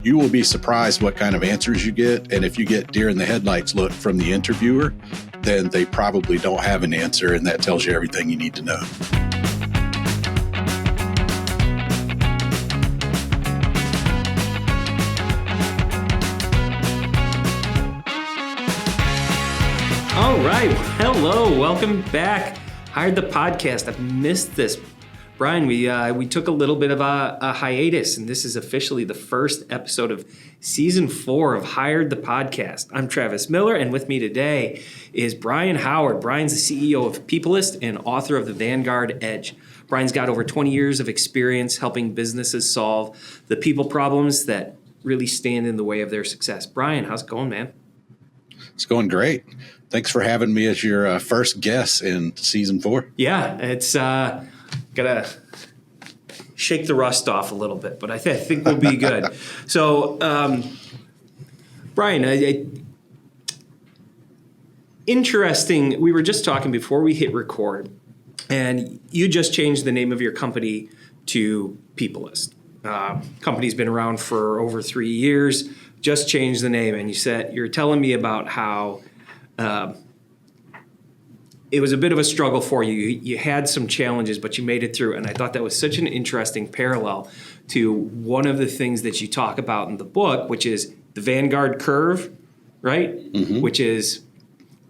You will be surprised what kind of answers you get. And if you get deer in the headlights look from the interviewer, then they probably don't have an answer. And that tells you everything you need to know. All right. Hello. Welcome back. Hired the podcast. I've missed this. Bryan, we took a little bit of a hiatus, and this is officially the first episode of Season 4 of Hired the Podcast. I'm Travis Miller, and with me today is Bryan Howard. Bryan's the CEO of Peoplyst and author of the Vanguard Edge. Bryan's got over 20 years of experience helping businesses solve the people problems that really stand in the way of their success. Bryan, how's it going, man? It's going great. Thanks for having me as your first guest in Season 4. Yeah, it's... Gotta shake the rust off a little bit, but I think we'll be good. So, Bryan, interesting. We were just talking before we hit record, and you just changed the name of your company to Peoplyst. Company's been around for over 3 years. Just changed the name, and you're telling me about how. It was a bit of a struggle for you. You had some challenges, but you made it through. And I thought that was such an interesting parallel to one of the things that you talk about in the book, which is the Vanguard curve, right? Mm-hmm. Which is,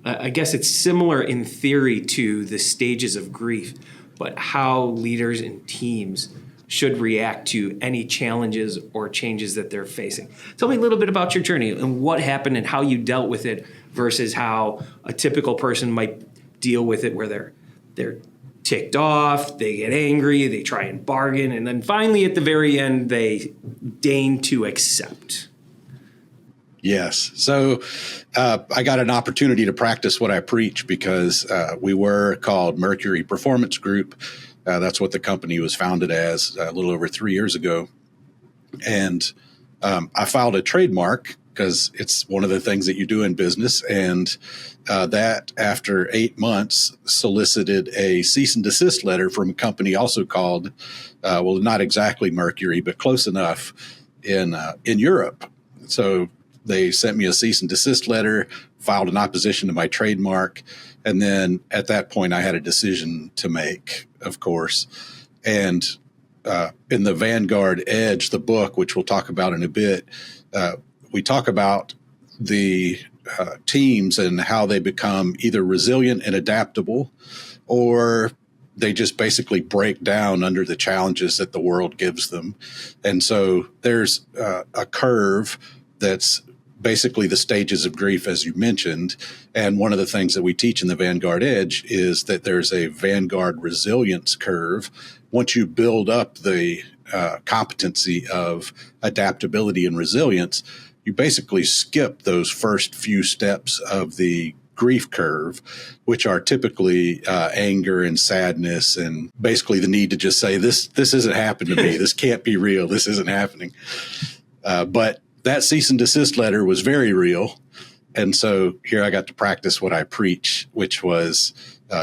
I guess it's similar in theory to the stages of grief, but how leaders and teams should react to any challenges or changes that they're facing. Tell me a little bit about your journey and what happened and how you dealt with it versus how a typical person might deal with it, where they're ticked off, they get angry, they try and bargain, and then finally at the very end they deign to accept. Yes. So I got an opportunity to practice what I preach because we were called Mercury Performance Group. That's what the company was founded as a little over 3 years ago. And I filed a trademark because it's one of the things that you do in business. And that, after 8 months, solicited a cease and desist letter from a company also called, well, not exactly Mercury, but close enough in Europe. So they sent me a cease and desist letter, filed an opposition to my trademark. And then at that point, I had a decision to make, of course. And in the Vanguard Edge, the book, which we'll talk about in a bit, we talk about the teams and how they become either resilient and adaptable, or they just basically break down under the challenges that the world gives them. And so there's a curve that's basically the stages of grief, as you mentioned. And one of the things that we teach in the Vanguard Edge is that there's a Vanguard resilience curve. Once you build up the competency of adaptability and resilience, you basically skip those first few steps of the grief curve, which are typically anger and sadness and basically the need to just say, this isn't happening to me. This can't be real. This isn't happening. But that cease and desist letter was very real. And so here I got to practice what I preach, which was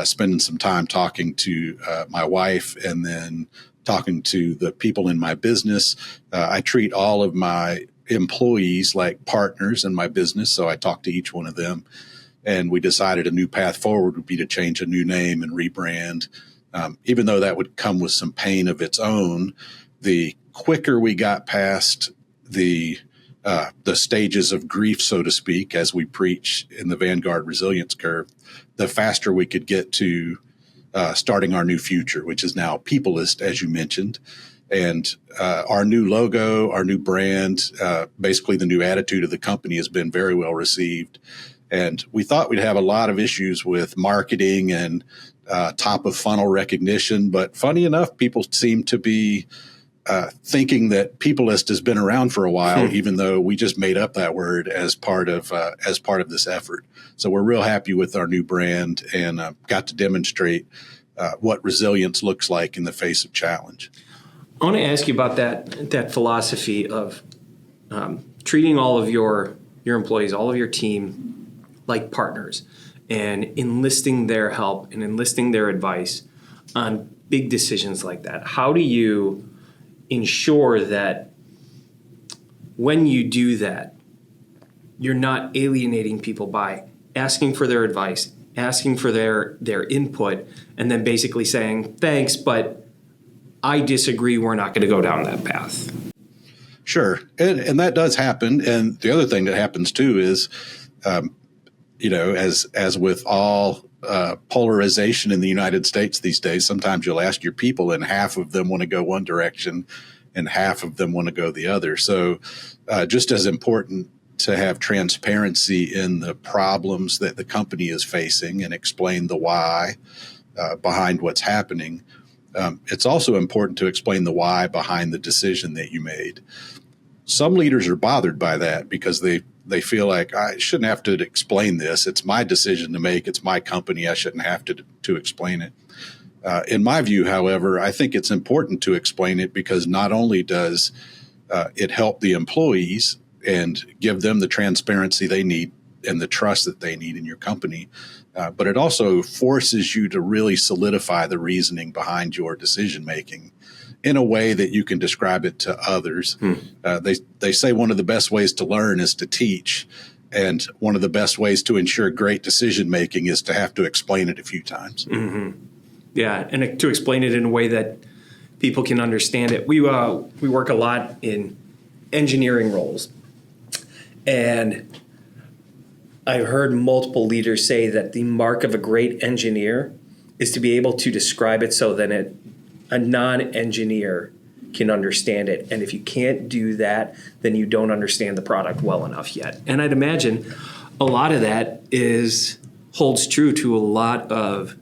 spending some time talking to my wife and then talking to the people in my business. I treat all of my employees like partners in my business. So I talked to each one of them, and we decided a new path forward would be to change a new name and rebrand. Even though that would come with some pain of its own, the quicker we got past the stages of grief, so to speak, as we preach in the Vanguard resilience curve, the faster we could get to starting our new future, which is now Peoplyst, as you mentioned. And our new logo, our new brand, basically the new attitude of the company has been very well received. And we thought we'd have a lot of issues with marketing and top of funnel recognition. But funny enough, people seem to be thinking that Peoplyst has been around for a while, even though we just made up that word as part of this effort. So we're real happy with our new brand and got to demonstrate what resilience looks like in the face of challenge. I want to ask you about that philosophy of treating all of your employees, all of your team, like partners, and enlisting their help and enlisting their advice on big decisions like that. How do you ensure that when you do that, you're not alienating people by asking for their advice, asking for their input, and then basically saying, thanks, but I disagree, we're not going to go down that path. Sure. And that does happen. And the other thing that happens too is, as with all polarization in the United States these days, sometimes you'll ask your people and half of them want to go one direction and half of them want to go the other. So just as important to have transparency in the problems that the company is facing and explain the why behind what's happening. It's also important to explain the why behind the decision that you made. Some leaders are bothered by that because they feel like, I shouldn't have to explain this. It's my decision to make. It's my company. I shouldn't have to explain it. In my view, however, I think it's important to explain it because not only does it help the employees and give them the transparency they need and the trust that they need in your company, but it also forces you to really solidify the reasoning behind your decision making in a way that you can describe it to others. They say one of the best ways to learn is to teach, and one of the best ways to ensure great decision making is to have to explain it a few times. Mm-hmm. Yeah, and to explain it in a way that people can understand it. We work a lot in engineering roles, and I've heard multiple leaders say that the mark of a great engineer is to be able to describe it so that a non-engineer can understand it. And if you can't do that, then you don't understand the product well enough yet. And I'd imagine a lot of that holds true to a lot of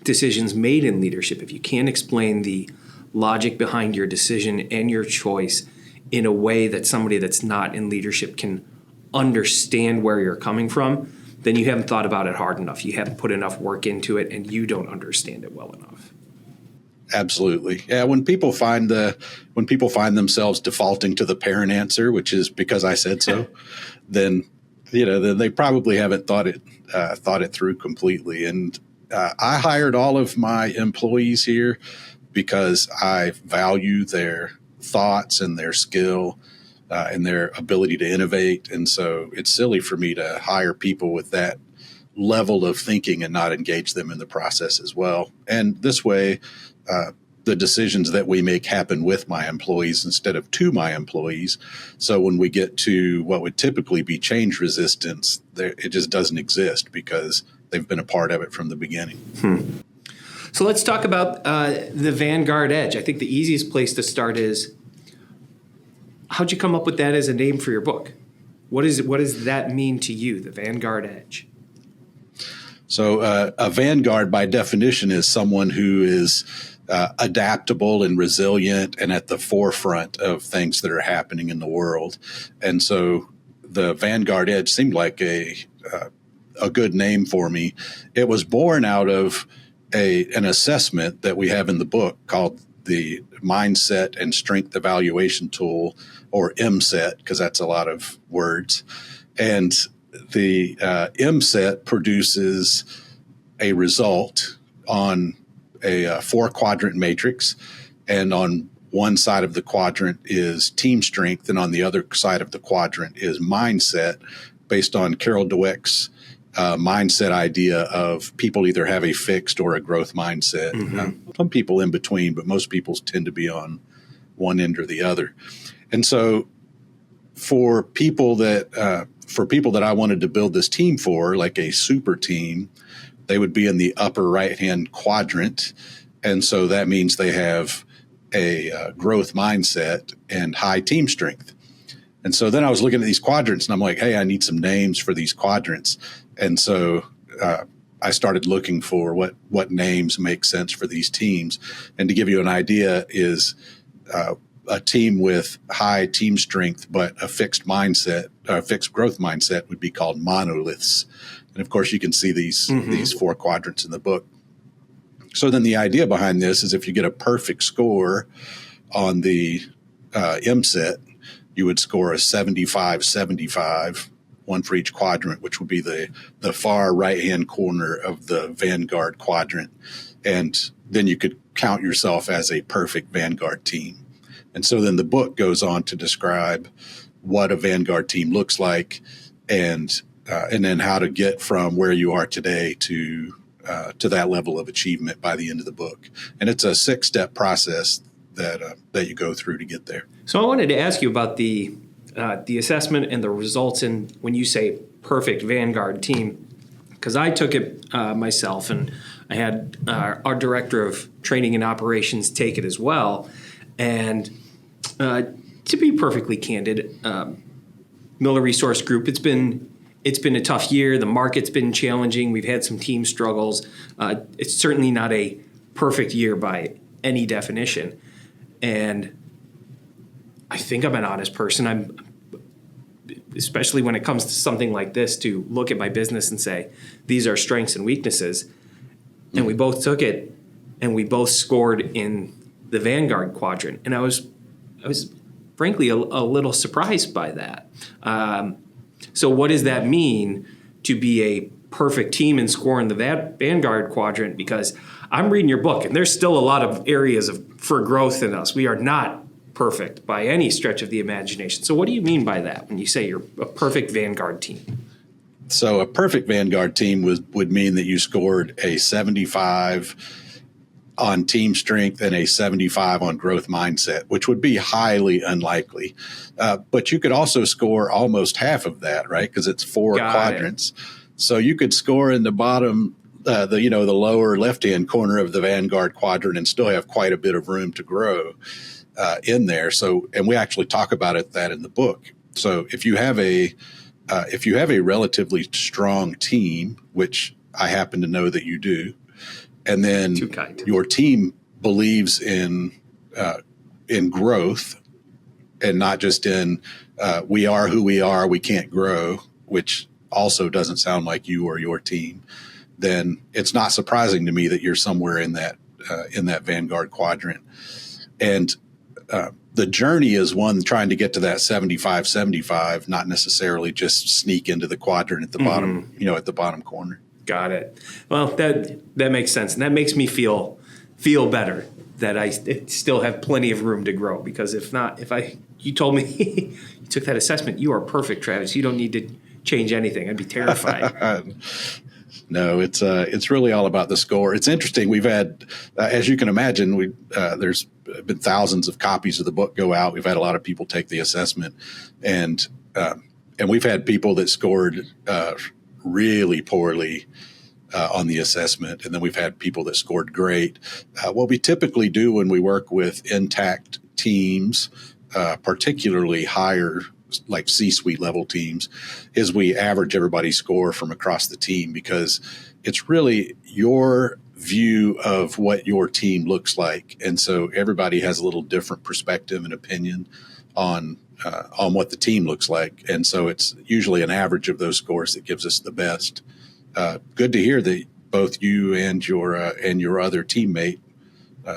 decisions made in leadership. If you can't explain the logic behind your decision and your choice in a way that somebody that's not in leadership can understand where you're coming from, then you haven't thought about it hard enough. You haven't put enough work into it, and you don't understand it well enough. Absolutely. Yeah. When people find themselves defaulting to the parent answer, which is because I said so, then they probably haven't thought it through completely. And I hired all of my employees here because I value their thoughts and their skill and their ability to innovate. And so it's silly for me to hire people with that level of thinking and not engage them in the process as well. And this way, the decisions that we make happen with my employees instead of to my employees. So when we get to what would typically be change resistance, it just doesn't exist because they've been a part of it from the beginning. So let's talk about the Vanguard Edge. I think the easiest place to start is, how'd you come up with that as a name for your book? What does that mean to you, the Vanguard Edge? So a vanguard, by definition, is someone who is adaptable and resilient and at the forefront of things that are happening in the world. And so the Vanguard Edge seemed like a good name for me. It was born out of an assessment that we have in the book called the Mindset and Strength Evaluation Tool, or MSET, because that's a lot of words. And the MSET produces a result on a 4-quadrant matrix, and on one side of the quadrant is team strength, and on the other side of the quadrant is mindset, based on Carol Dweck's mindset idea of people either have a fixed or a growth mindset. Mm-hmm. Some people in between, but most people tend to be on one end or the other. And so for people that I wanted to build this team for, like a super team, they would be in the upper right-hand quadrant. And so that means they have a growth mindset and high team strength. And so then I was looking at these quadrants and I'm like, hey, I need some names for these quadrants. And so I started looking for what names make sense for these teams. And to give you an idea is a team with high team strength but a fixed mindset, a fixed growth mindset would be called monoliths. And of course, you can see these 4 quadrants in the book. So then the idea behind this is if you get a perfect score on the MSET, you would score a 75-75, one for each quadrant, which would be the far right-hand corner of the Vanguard quadrant. And then you could count yourself as a perfect Vanguard team. And so then the book goes on to describe what a Vanguard team looks like, and then how to get from where you are today to that level of achievement by the end of the book. And it's a 6-step process that you go through to get there. So I wanted to ask you about the assessment and the results in when you say perfect Vanguard team, because I took it myself, and I had our director of training and operations take it as well. And to be perfectly candid, Miller Resource Group, it's been a tough year. The market's been challenging. We've had some team struggles. It's certainly not a perfect year by any definition. And I think I'm an honest person. Especially when it comes to something like this, to look at my business and say, these are strengths and weaknesses. And we both took it, and we both scored in the Vanguard quadrant. And I was frankly a little surprised by that. So what does that mean to be a perfect team and score in the Vanguard quadrant? Because I'm reading your book, and there's still a lot of areas for growth in us. We are not perfect by any stretch of the imagination. So what do you mean by that when you say you're a perfect Vanguard team? So a perfect Vanguard team would mean that you scored a 75 on team strength and a 75 on growth mindset, which would be highly unlikely. But you could also score almost half of that, right? Because it's 4 quadrants. So you could score in the bottom, the lower left-hand corner of the Vanguard quadrant and still have quite a bit of room to grow in there. So, and we actually talk about that in the book. So if you have a relatively strong team, which I happen to know that you do, and then your team believes in growth and not just in we are who we are, we can't grow, which also doesn't sound like you or your team, then it's not surprising to me that you're somewhere in that Vanguard quadrant. And the journey is one trying to get to that 75-75, not necessarily just sneak into the quadrant at the bottom, at the bottom corner. Got it. Well, that makes sense. And that makes me feel better that I still have plenty of room to grow, because you told me you took that assessment, you are perfect, Travis. You don't need to change anything. I'd be terrified. No, it's really all about the score. It's interesting. We've had, as you can imagine, there's been thousands of copies of the book go out. We've had a lot of people take the assessment, and we've had people that scored really poorly on the assessment, and then we've had people that scored great. What we typically do when we work with intact teams, particularly higher, like C-suite level teams, is we average everybody's score from across the team, because it's really your view of what your team looks like. And so everybody has a little different perspective and opinion on what the team looks like. And so it's usually an average of those scores that gives us the best. Good to hear that both you and your other teammate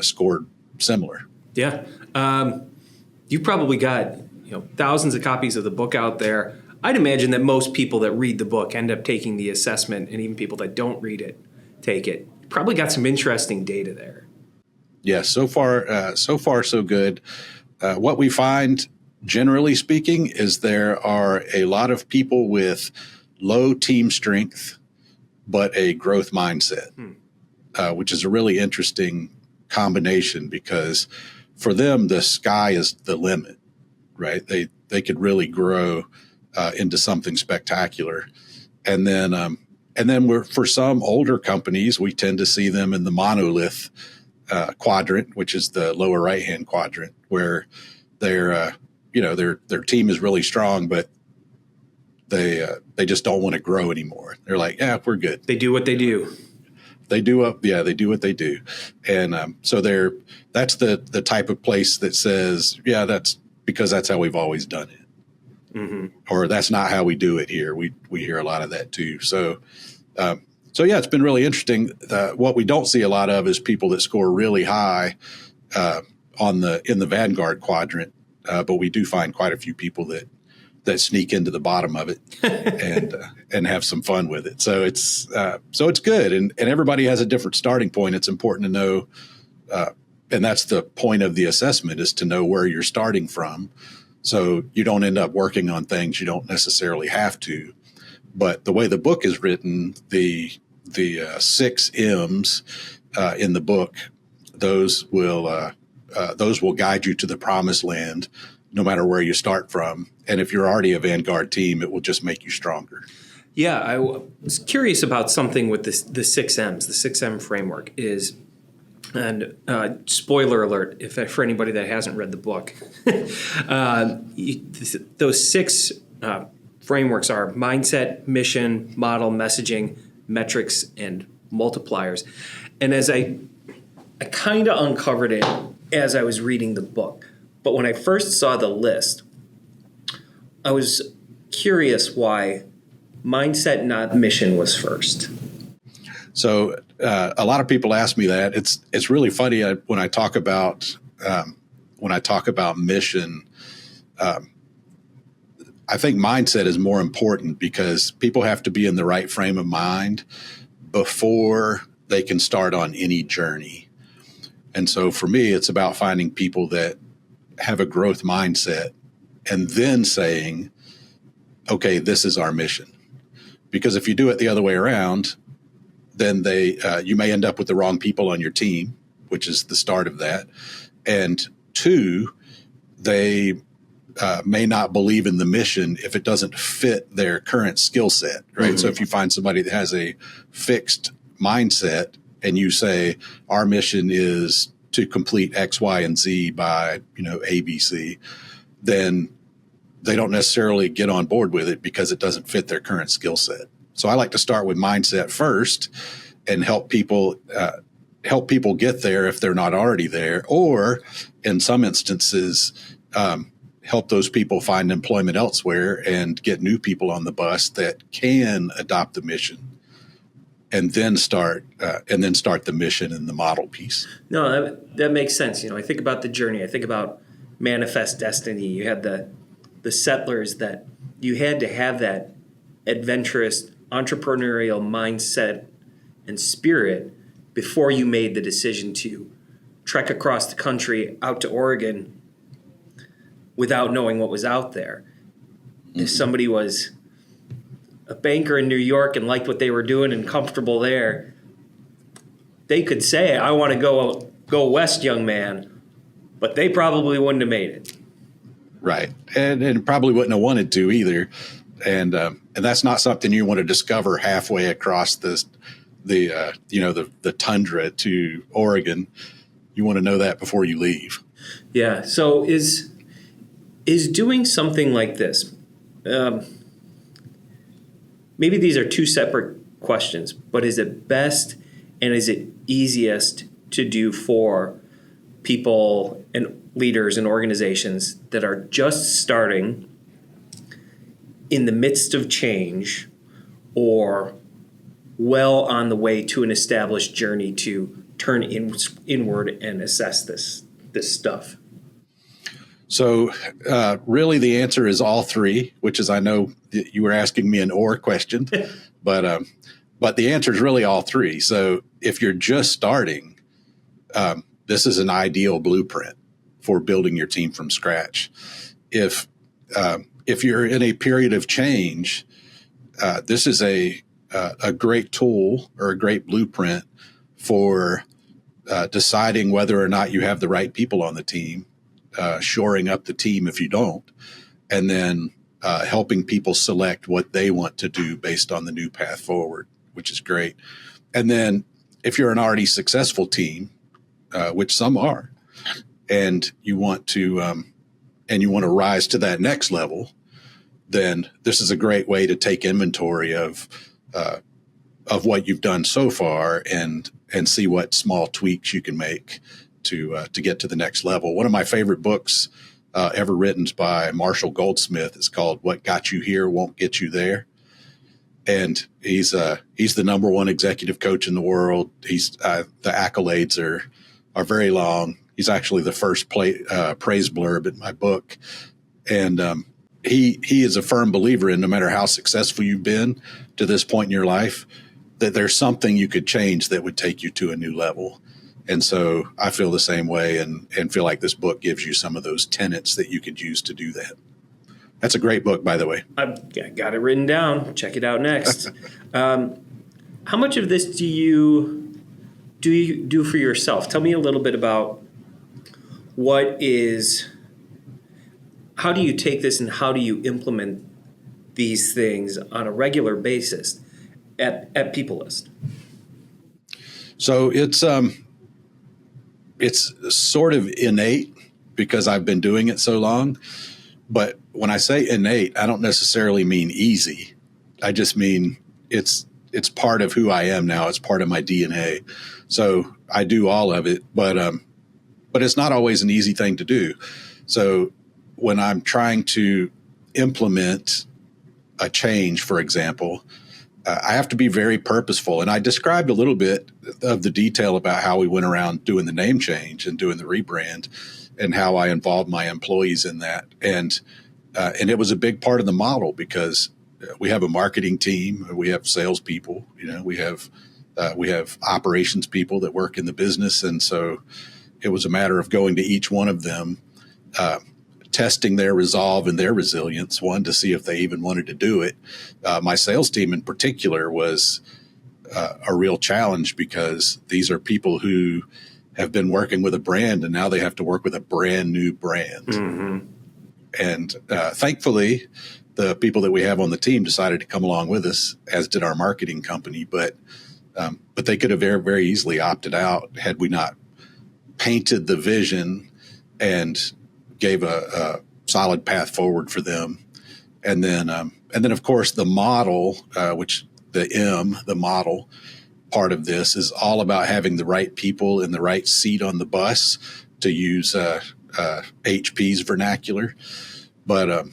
scored similar. Yeah. You probably got thousands of copies of the book out there. I'd imagine that most people that read the book end up taking the assessment, and even people that don't read it take it. Probably got some interesting data there. Yeah, so far so good. What we find, generally speaking, is there are a lot of people with low team strength, but a growth mindset, which is a really interesting combination, because for them, the sky is the limit, right? They could really grow into something spectacular. And then for some older companies, we tend to see them in the monolith quadrant, which is the lower right-hand quadrant, where their team is really strong, but they just don't want to grow anymore. They're like, yeah, we're good. They do what they do. They do what they do. And so that's the type of place that says, yeah, that's because that's how we've always done it. Mm-hmm. Or that's not how we do it here. We hear a lot of that too. So yeah, it's been really interesting. What we don't see a lot of is people that score really high in the Vanguard quadrant, but we do find quite a few people that sneak into the bottom of it and have some fun with it. So it's good, and everybody has a different starting point. It's important to know that's the point of the assessment, is to know where you're starting from. So you don't end up working on things you don't necessarily have to. But the way the book is written, the 6 M's in the book, those will guide you to the promised land, no matter where you start from. And if you're already a Vanguard team, it will just make you stronger. Yeah, I was curious about something with the 6 M's. The 6 M framework is, and spoiler alert, for anybody that hasn't read the book, those 6 frameworks are mindset, mission, model, messaging, metrics, and multipliers. And as I kind of uncovered it as I was reading the book, but when I first saw the list, I was curious why mindset, not mission, was first. So a lot of people ask me that. It's really funny when I talk about mission. I think mindset is more important because people have to be in the right frame of mind before they can start on any journey. And so for me, it's about finding people that have a growth mindset and then saying, okay, this is our mission. Because if you do it the other way around, then you may end up with the wrong people on your team, which is the start of that. And 2, they may not believe in the mission if it doesn't fit their current skill set, right? Mm-hmm. So if you find somebody that has a fixed mindset and you say, our mission is to complete X, Y, and Z by, ABC, then they don't necessarily get on board with it because it doesn't fit their current skill set. So I like to start with mindset first and help people get there if they're not already there, or in some instances, help those people find employment elsewhere and get new people on the bus that can adopt the mission, and then start the mission and the model piece. No, that makes sense. I think about the journey. I think about Manifest Destiny. You had the settlers that you had to have that adventurous entrepreneurial mindset and spirit before you made the decision to trek across the country out to Oregon without knowing what was out there. Mm-hmm. If somebody was a banker in New York and liked what they were doing and comfortable there, they could say, I want to go west, young man, but they probably wouldn't have made it. Right. And probably wouldn't have wanted to either. And that's not something you want to discover halfway across the tundra to Oregon. You want to know that before you leave. Yeah. So is doing something like this, maybe these are 2 separate questions, but is it best and is it easiest to do for people and leaders and organizations that are just starting in the midst of change or well on the way to an established journey to turn inward and assess this stuff? So really the answer is all 3, which is, I know you were asking me an or question, but the answer is really all 3. So if you're just starting, this is an ideal blueprint for building your team from scratch. If you're in a period of change, this is a great tool or a great blueprint for deciding whether or not you have the right people on the team, shoring up the team if you don't, and then helping people select what they want to do based on the new path forward, which is great. And then if you're an already successful team, which some are, and you want to rise to that next level, then this is a great way to take inventory of what you've done so far and see what small tweaks you can make to get to the next level. One of my favorite books ever written is by Marshall Goldsmith. It's called "What Got You Here Won't Get You There," and he's the number 1 executive coach in the world. The accolades are very long. He's actually the first praise blurb in my book, and he is a firm believer in, no matter how successful you've been to this point in your life, that there's something you could change that would take you to a new level. And so I feel the same way and feel like this book gives you some of those tenets that you could use to do that. That's a great book, by the way. I've got it written down. Check it out next. How much of this do you do for yourself? Tell me a little bit about how do you take this and how do you implement these things on a regular basis at Peoplyst? So it's sort of innate because I've been doing it so long. But when I say innate, I don't necessarily mean easy. I just mean it's part of who I am now. It's part of my DNA. So I do all of it, but it's not always an easy thing to do. So when I'm trying to implement a change, for example, I have to be very purposeful. And I described a little bit of the detail about how we went around doing the name change and doing the rebrand and how I involved my employees in that. And it was a big part of the model because we have a marketing team, we have salespeople, we have operations people that work in the business. And so it was a matter of going to each one of them, testing their resolve and their resilience, one, to see if they even wanted to do it. My sales team in particular was a real challenge because these are people who have been working with a brand and now they have to work with a brand new brand. Mm-hmm. And thankfully, the people that we have on the team decided to come along with us, as did our marketing company. But they could have very, very easily opted out had we not painted the vision and gave a solid path forward for them. And then of course, the model, which the model part of this is all about having the right people in the right seat on the bus, to use HP's vernacular. But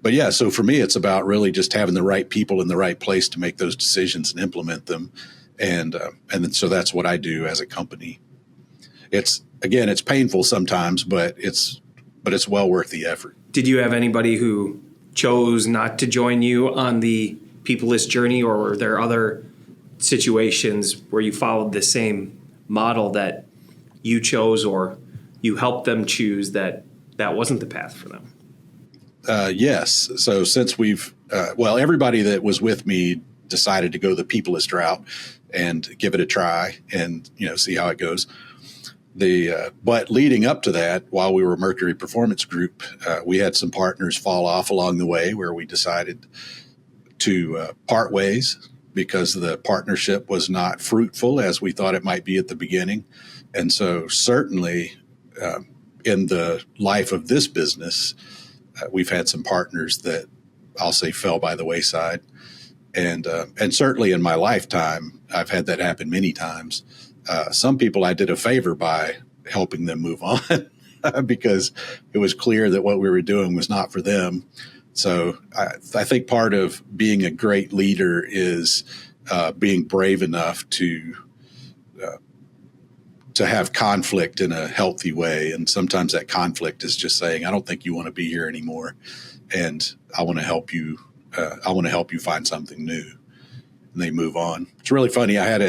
yeah, so for me, it's about really just having the right people in the right place to make those decisions and implement them. And then, so that's what I do as a company. It's painful sometimes, but it's well worth the effort. Did you have anybody who chose not to join you on the Peoplyst journey, or were there other situations where you followed the same model that you chose, or you helped them choose that wasn't the path for them? Yes. So since everybody that was with me decided to go the Peoplyst route and give it a try and, see how it goes. But leading up to that, while we were Mercury Performance Group, we had some partners fall off along the way where we decided to part ways because the partnership was not fruitful as we thought it might be at the beginning. And so certainly in the life of this business, we've had some partners that I'll say fell by the wayside. And certainly in my lifetime, I've had that happen many times. Some people I did a favor by helping them move on because it was clear that what we were doing was not for them. So I think part of being a great leader is being brave enough to have conflict in a healthy way. And sometimes that conflict is just saying, I don't think you want to be here anymore. And I want to help you. I want to help you find something new. And they move on. It's really funny. I had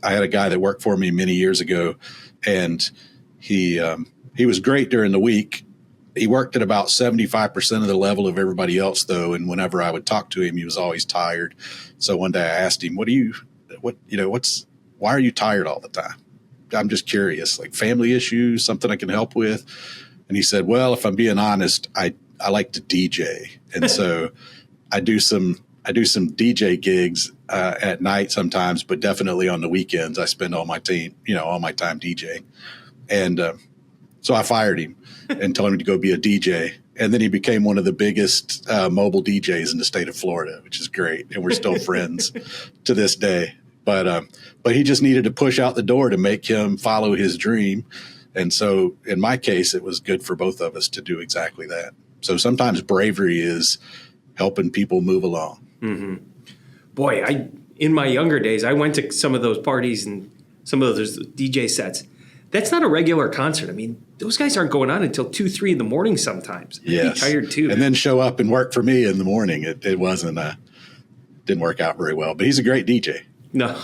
a guy that worked for me many years ago, and he was great during the week. He worked at about 75% of the level of everybody else, though. And whenever I would talk to him, he was always tired. So one day I asked him, why are you tired all the time? I'm just curious, like family issues, something I can help with. And he said, well, if I'm being honest, I like to DJ. And so I do some DJ gigs at night sometimes, but definitely on the weekends, I spend all my time DJing. And so I fired him and told him to go be a DJ. And then he became one of the biggest mobile DJs in the state of Florida, which is great. And we're still friends to this day. But he just needed to push out the door to make him follow his dream. And so in my case, it was good for both of us to do exactly that. So sometimes bravery is helping people move along. Mm-hmm. Boy, in my younger days, I went to some of those parties and some of those DJ sets. That's not a regular concert. I mean, those guys aren't going on until 2, 3 in the morning sometimes. Yes. I'd be tired too. And then show up and work for me in the morning. It didn't work out very well, but he's a great DJ. No.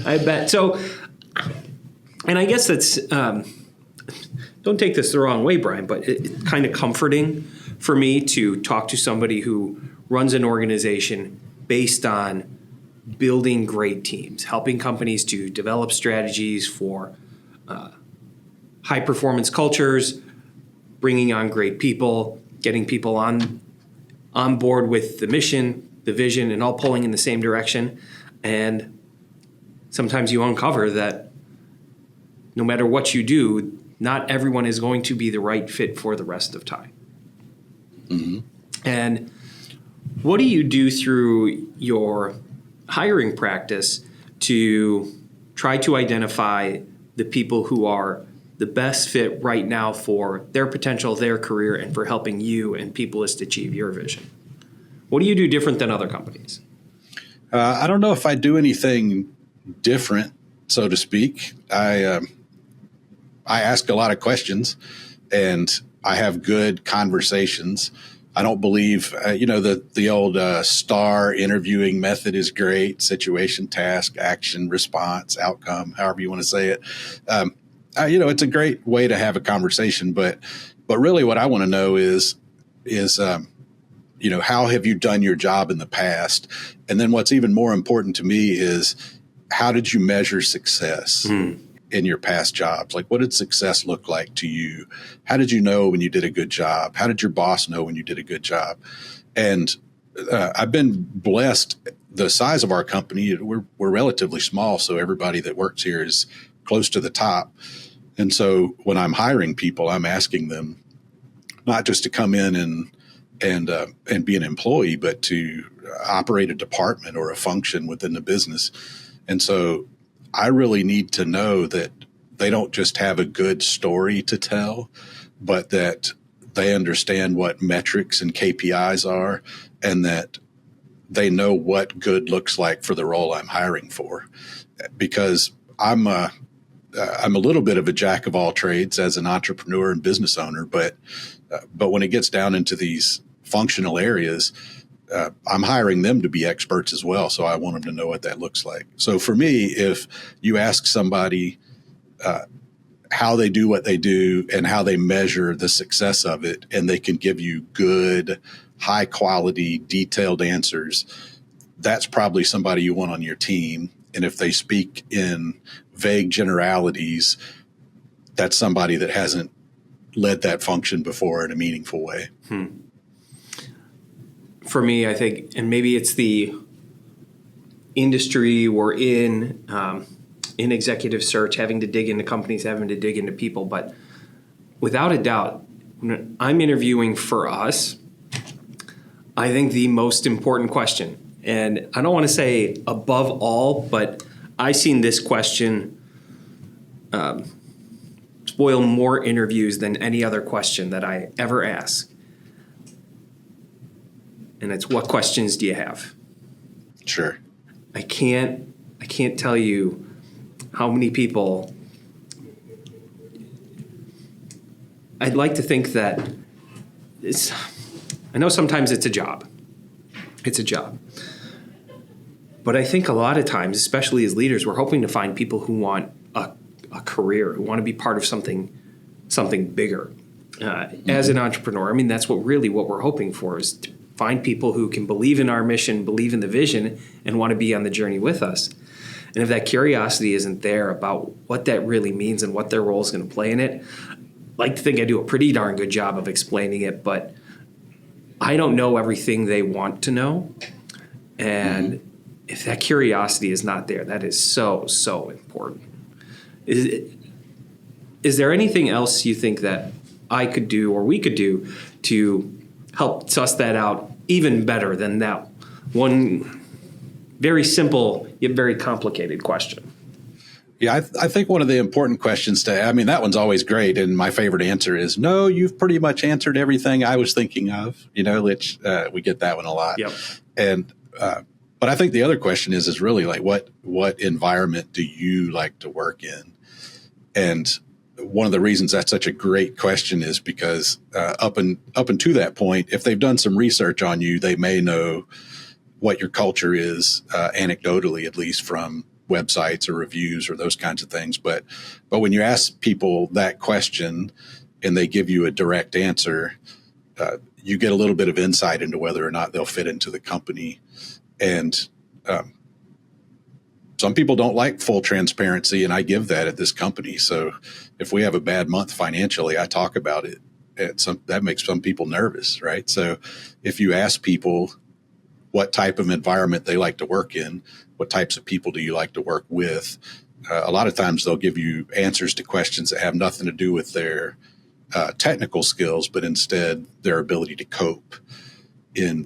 I bet. So, and I guess that's, don't take this the wrong way, Bryan, but it's kind of comforting for me to talk to somebody who runs an organization based on building great teams, helping companies to develop strategies for high performance cultures, bringing on great people, getting people on board with the mission, the vision, and all pulling in the same direction. And sometimes you uncover that no matter what you do, not everyone is going to be the right fit for the rest of time. Mm-hmm. And what do you do through your hiring practice to try to identify the people who are the best fit right now for their potential, their career, and for helping you and Peoplyst achieve your vision? What do you do different than other companies? I don't know if I do anything different, so to speak. I ask a lot of questions, and I have good conversations. I don't believe, the old STAR interviewing method is great: situation, task, action, response, outcome, however you want to say it. It's a great way to have a conversation, but really what I want to know is how have you done your job in the past? And then what's even more important to me is, how did you measure success in your past jobs? Like, what did success look like to you? How did you know when you did a good job? How did your boss know when you did a good job? And I've been blessed. The size of our company, we're relatively small, so everybody that works here is close to the top. And so when I'm hiring people, I'm asking them not just to come in and be an employee, but to operate a department or a function within the business. And so I really need to know that they don't just have a good story to tell, but that they understand what metrics and KPIs are, and that they know what good looks like for the role I'm hiring for. Because I'm a little bit of a jack of all trades as an entrepreneur and business owner, but when it gets down into these functional areas, I'm hiring them to be experts as well. So I want them to know what that looks like. So for me, if you ask somebody how they do what they do and how they measure the success of it, and they can give you good, high quality, detailed answers, that's probably somebody you want on your team. And if they speak in vague generalities, that's somebody that hasn't led that function before in a meaningful way. For me, I think, and maybe it's the industry we're in executive search, having to dig into companies, having to dig into people. But without a doubt, when I'm interviewing for us, I think the most important question, and I don't want to say above all, but I've seen this question spoil more interviews than any other question that I ever ask. And it's, what questions do you have? Sure. I can't tell you how many people. I'd like to think that I know sometimes it's a job. It's a job. But I think a lot of times, especially as leaders, we're hoping to find people who want a career, who want to be part of something bigger. As an entrepreneur, I mean, that's what we're hoping for, is to find people who can believe in our mission, believe in the vision, and want to be on the journey with us. And if that curiosity isn't there about what that really means and what their role is going to play in it, I'd like to think I do a pretty darn good job of explaining it, but I don't know everything they want to know. And if that curiosity is not there, that is so, so important. Is there anything else you think that I could do or we could do to help suss that out even better than that one very simple yet very complicated question? Yeah, I think one of the important questions that one's always great. And my favorite answer is, no, you've pretty much answered everything I was thinking of, which we get that one a lot. Yep. And, but I think the other question is really like, what environment do you like to work in? And one of the reasons that's such a great question is because up until that point, if they've done some research on you, they may know what your culture is, anecdotally, at least from websites or reviews or those kinds of things. But when you ask people that question and they give you a direct answer, you get a little bit of insight into whether or not they'll fit into the company. And some people don't like full transparency, and I give that at this company. So if we have a bad month financially, I talk about it. That makes some people nervous, right? So if you ask people what type of environment they like to work in, what types of people do you like to work with, a lot of times they'll give you answers to questions that have nothing to do with their technical skills, but instead their ability to cope in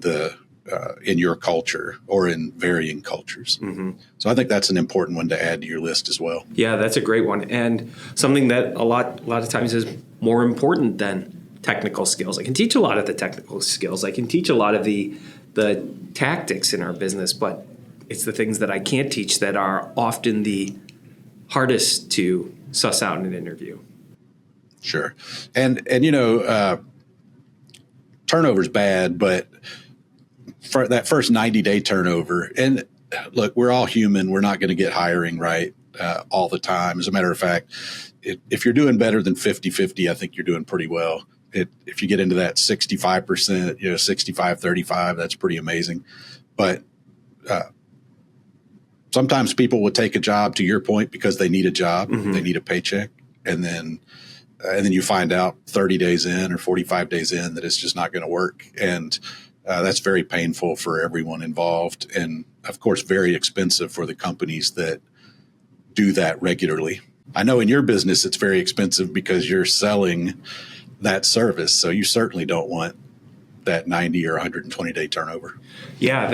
your culture or in varying cultures. Mm-hmm. So I think that's an important one to add to your list as well. Yeah, that's a great one, and something that a lot of times is more important than technical skills. I can teach a lot of the technical skills. I can teach a lot of the tactics in our business, but it's the things that I can't teach that are often the hardest to suss out in an interview. Sure. And turnover's bad, but for that first 90-day turnover, and look, we're all human. We're not going to get hiring right all the time. As a matter of fact, if you're doing better than 50-50, I think you're doing pretty well. If you get into that 65%, 65-35, that's pretty amazing. But sometimes people will take a job, to your point, because they need a job, mm-hmm. They need a paycheck, and then you find out 30 days in or 45 days in that it's just not going to work. And that's very painful for everyone involved. And of course, very expensive for the companies that do that regularly. I know in your business, it's very expensive because you're selling that service. So you certainly don't want that 90 or 120 day turnover. Yeah,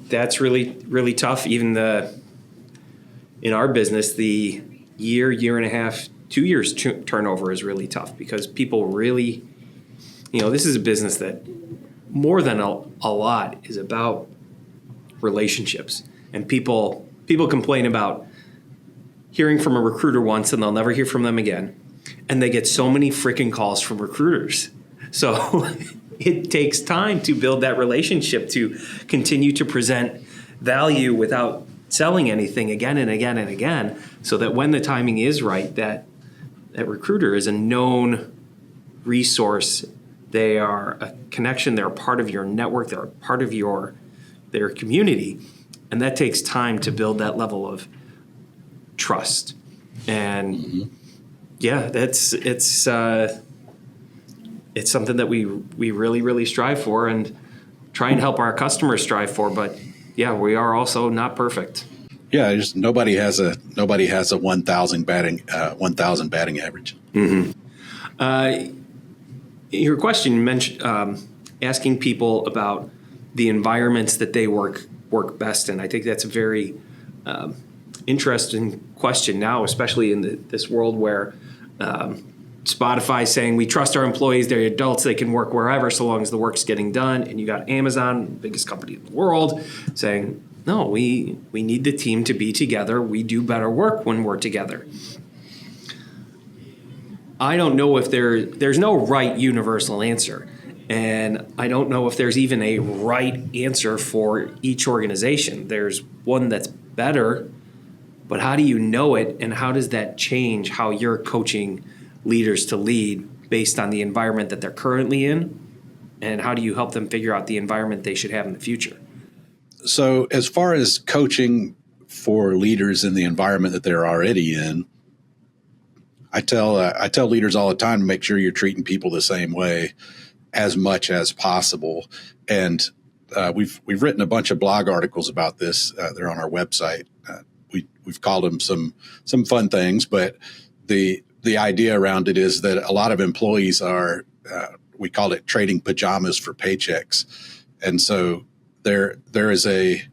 that's really, really tough. Even in our business, the year and a half, 2 years turnover is really tough because people really, this is a business that more than a lot is about relationships. And people complain about hearing from a recruiter once and they'll never hear from them again. And they get so many freaking calls from recruiters. So it takes time to build that relationship, to continue to present value without selling anything again and again and again, so that when the timing is right, that recruiter is a known resource. They are a connection. They're a part of your network. They're a part of their community. And that takes time to build that level of trust. And mm-hmm. Yeah, it's something that we really, really strive for and try and help our customers strive for. But yeah, we are also not perfect. Yeah, nobody has a 1,000 batting average. Mm-hmm. Your question mentioned asking people about the environments that they work best in. I think that's a very interesting question now, especially in this world where Spotify saying we trust our employees, they're adults, they can work wherever so long as the work's getting done. And you got Amazon, biggest company in the world, saying, no, we need the team to be together. We do better work when we're together. I don't know if there's no right universal answer. And I don't know if there's even a right answer for each organization. There's one that's better, but how do you know it, and how does that change how you're coaching leaders to lead based on the environment that they're currently in, and how do you help them figure out the environment they should have in the future? So as far as coaching for leaders in the environment that they're already in, I tell leaders all the time to make sure you're treating people the same way as much as possible. And we've written a bunch of blog articles about this. They're on our website. We've called them some fun things, but the idea around it is that a lot of employees are, we call it trading pajamas for paychecks. And so there is a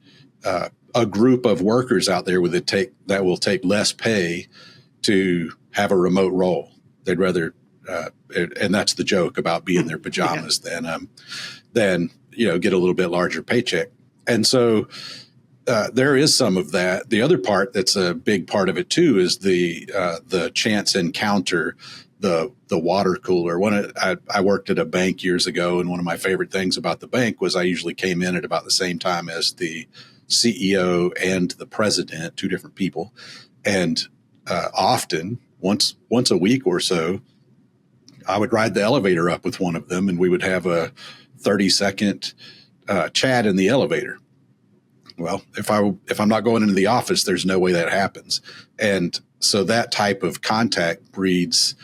group of workers out there that will take less pay to have a remote role. They'd rather, and that's the joke about being in their pajamas than get a little bit larger paycheck. And so there is some of that. The other part that's a big part of it too is the chance encounter, the water cooler. I worked at a bank years ago, and one of my favorite things about the bank was I usually came in at about the same time as the CEO and the president, two different people. And often, once a week or so, I would ride the elevator up with one of them, and we would have a 30-second chat in the elevator. Well, if I'm not going into the office, there's no way that happens. And so that type of contact breeds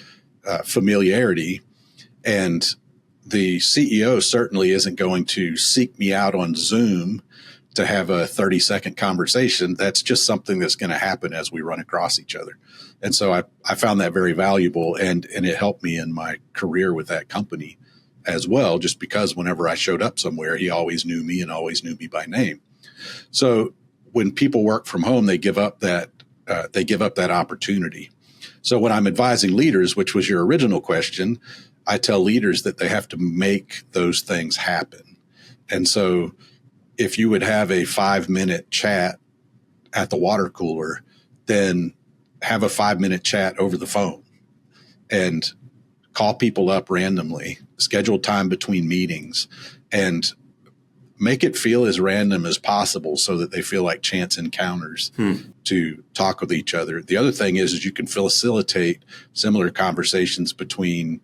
familiarity. And the CEO certainly isn't going to seek me out on Zoom to have a 30-second conversation. That's just something that's going to happen as we run across each other. And so I found that very valuable, and it helped me in my career with that company as well, just because whenever I showed up somewhere, he always knew me and always knew me by name. So when people work from home, they give up that opportunity. So when I'm advising leaders, which was your original question, I tell leaders that they have to make those things happen. And so if you would have a 5-minute chat at the water cooler, then have a 5-minute chat over the phone and call people up randomly, schedule time between meetings, and make it feel as random as possible so that they feel like chance encounters to talk with each other. The other thing is you can facilitate similar conversations between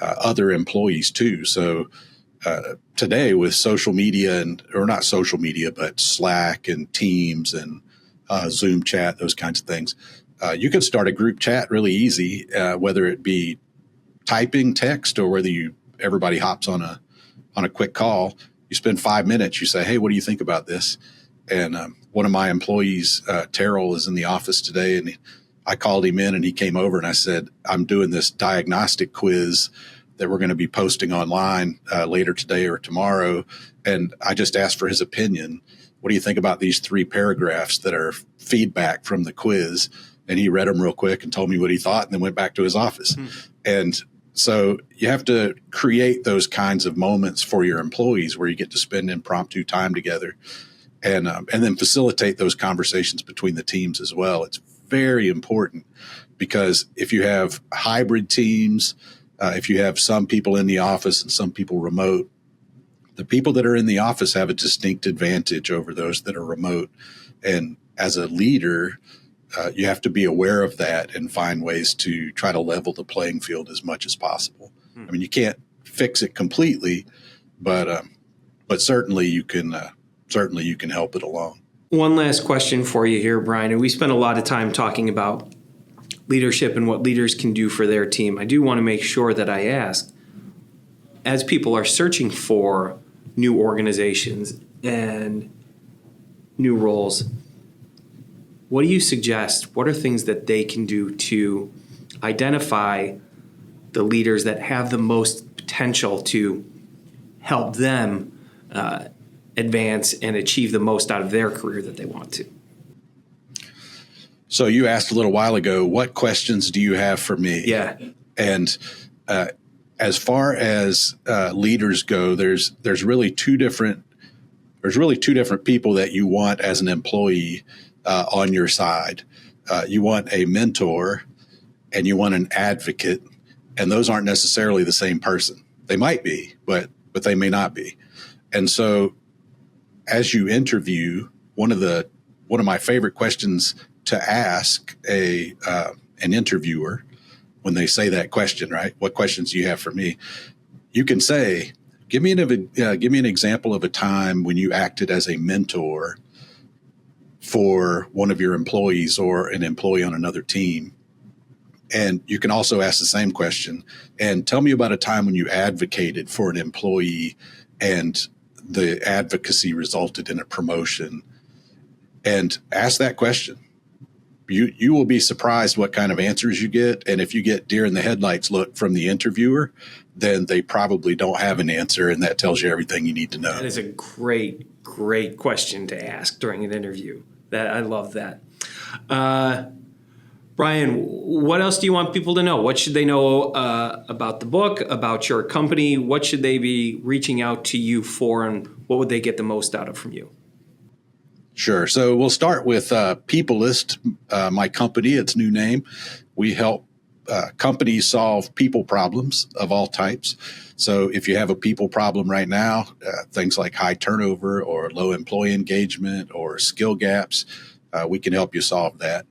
other employees too. So today with social media or not social media, but Slack and Teams and Zoom chat, those kinds of things, you can start a group chat really easy, whether it be typing text or whether everybody hops on a quick call. You spend 5 minutes, you say, hey, what do you think about this? And one of my employees, Terrell, is in the office today, and I called him in and he came over and I said, I'm doing this diagnostic quiz that we're going to be posting online later today or tomorrow. And I just asked for his opinion. What do you think about these 3 paragraphs that are feedback from the quiz? And he read them real quick and told me what he thought and then went back to his office. And so you have to create those kinds of moments for your employees where you get to spend impromptu time together and then facilitate those conversations between the teams as well. It's very important because if you have hybrid teams, if you have some people in the office and some people remote, the people that are in the office have a distinct advantage over those that are remote. And as a leader, you have to be aware of that and find ways to try to level the playing field as much as possible. I mean, you can't fix it completely, but certainly you can help it along. One last question for you here, Bryan. And we spent a lot of time talking about leadership and what leaders can do for their team. I do want to make sure that I ask, as people are searching for new organizations and new roles, what do you suggest? What are things that they can do to identify the leaders that have the most potential to help them advance and achieve the most out of their career that they want to? So you asked a little while ago, what questions do you have for me? Yeah. And as far as leaders go, there's really two different people that you want as an employee on your side. You want a mentor and you want an advocate, and those aren't necessarily the same person. They might be, but they may not be. And so as you interview, one of my favorite questions to ask an interviewer when they say that question, right? What questions do you have for me? You can say, give me an example of a time when you acted as a mentor for one of your employees or an employee on another team. And you can also ask the same question and tell me about a time when you advocated for an employee and the advocacy resulted in a promotion. And ask that question. You will be surprised what kind of answers you get. And if you get deer in the headlights look from the interviewer, then they probably don't have an answer, and that tells you everything you need to know. That is a great, great question to ask during an interview. I love that. Bryan, what else do you want people to know? What should they know about the book, about your company? What should they be reaching out to you for, and what would they get the most out of from you? Sure. So we'll start with Peoplyst, my company, its new name. We help companies solve people problems of all types. So if you have a people problem right now, things like high turnover or low employee engagement or skill gaps, we can help you solve that.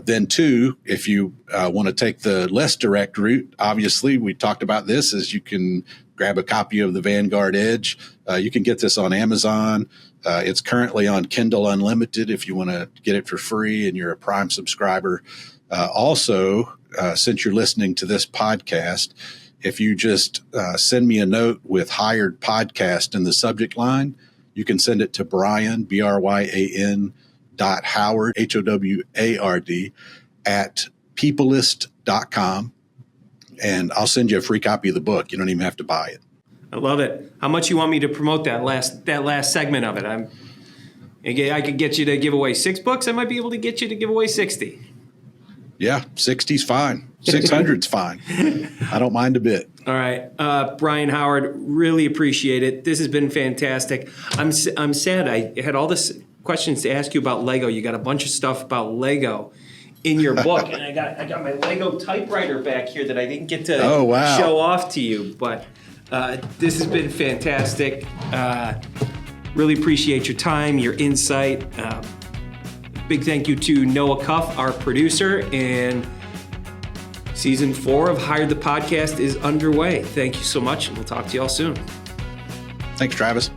Then two, if you want to take the less direct route, obviously we talked about this, is you can grab a copy of the Vanguard Edge. You can get this on Amazon. It's currently on Kindle Unlimited if you want to get it for free and you're a Prime subscriber. Also, since you're listening to this podcast, if you just send me a note with hired podcast in the subject line, you can send it to Bryan, Bryan, Howard, Howard, at peoplyst.com. And I'll send you a free copy of the book. You don't even have to buy it. I love it. How much you want me to promote that last segment of it? I could get you to give away 6 books. I might be able to get you to give away 60. Yeah, 60's fine. 600's fine. I don't mind a bit. All right. Bryan Howard, really appreciate it. This has been fantastic. I'm sad. I had all this questions to ask you about Lego. You got a bunch of stuff about Lego in your book. And I got my Lego typewriter back here that I didn't get to show off to you. But this has been fantastic. Really appreciate your time, your insight. Big thank you to Noah Cuff, our producer, and season 4 of Hired the Podcast is underway. Thank you so much, and we'll talk to you all soon. Thanks, Travis.